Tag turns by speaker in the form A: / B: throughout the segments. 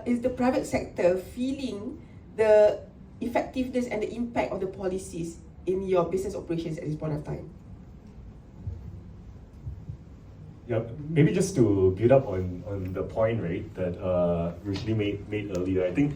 A: Is the private sector feeling the effectiveness and the impact of the policies in your business operations at this point of time?
B: Yeah, maybe just to build up on the point, right, that Rushni made earlier. I think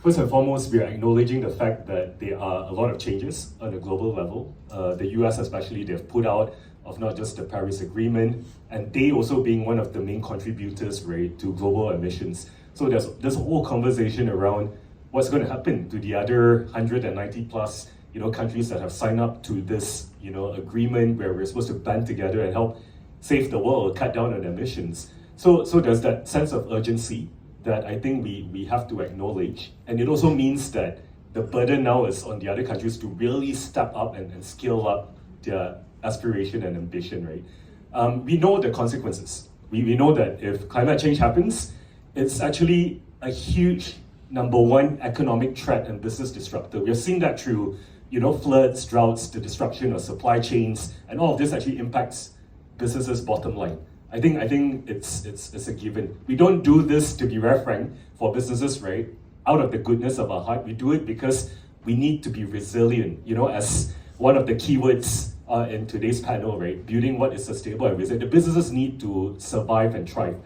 B: first and foremost, we are acknowledging the fact that there are a lot of changes on a global level. The US especially, they've put out of not just the Paris Agreement, and they also being one of the main contributors, right, to global emissions. So there's this whole conversation around what's going to happen to the other 190 plus, countries that have signed up to this, agreement where we're supposed to band together and help save the world, cut down on emissions. So there's that sense of urgency that I think we have to acknowledge. And it also means that the burden now is on the other countries to really step up and scale up their aspiration and ambition, right? We know the consequences. We know that if climate change happens, it's actually a huge number one economic threat and business disruptor. We have seen that through, floods, droughts, the disruption of supply chains, and all of this actually impacts businesses' bottom line. I think it's a given. We don't do this, to be very frank, for businesses, right, out of the goodness of our heart. We do it because we need to be resilient, as one of the keywords in today's panel, right, building what is sustainable and resilient. The businesses need to survive and thrive.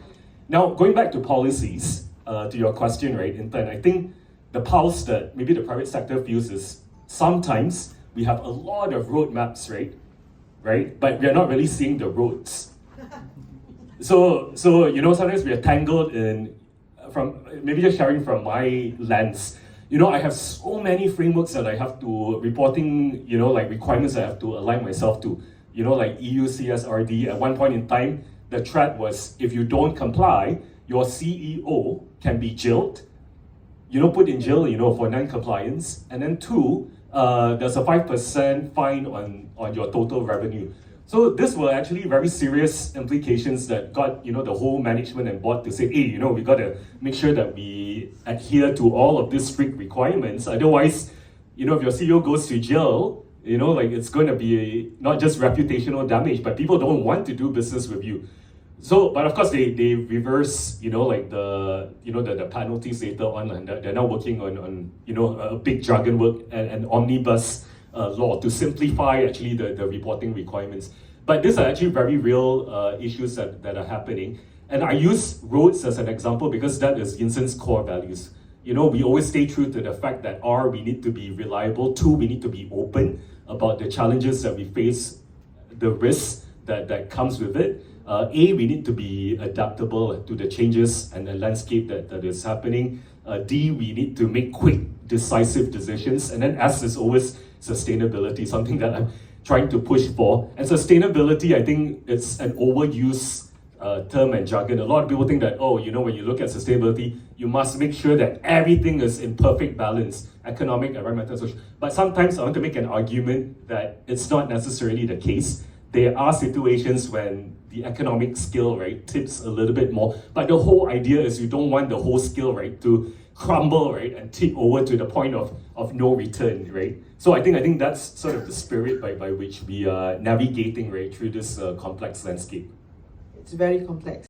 B: Now, going back to policies, to your question, right, Intan, I think the pulse that maybe the private sector feels is sometimes we have a lot of roadmaps, right, but we are not really seeing the roads. So sometimes we are tangled in, maybe just sharing from my lens, I have so many frameworks that I have to, reporting, requirements I have to align myself to, like EU CSRD. At one point in time, the threat was if you don't comply, your CEO can be jailed, put in jail, for non-compliance. And then two, there's a 5% fine on your total revenue. So this were actually very serious implications that got, the whole management and board to say, hey, we got to make sure that we adhere to all of these strict requirements. Otherwise, if your CEO goes to jail, it's going to be not just reputational damage, but people don't want to do business with you. So, but of course, they reverse, the penalties later on, and they're now working on a big jargon work and omnibus law to simplify actually the reporting requirements. But these are actually very real issues that are happening. And I use roads as an example because that is Yinsen's core values. We always stay true to the fact that we need to be reliable. Two, we need to be open about the challenges that we face, the risks that comes with it. A, we need to be adaptable to the changes and the landscape that is happening. D, we need to make quick, decisive decisions. And then S is always sustainability, something that I'm trying to push for. And sustainability, I think it's an overused term and jargon. A lot of people think that, when you look at sustainability, you must make sure that everything is in perfect balance, economic, environmental, social. But sometimes I want to make an argument that it's not necessarily the case. There are situations when the economic scale, right, tips a little bit more. But the whole idea is you don't want the whole scale, right, to crumble, right, and tip over to the point of no return, right? So I think that's sort of the spirit by which we are navigating, right, through this complex landscape.
A: It's very complex.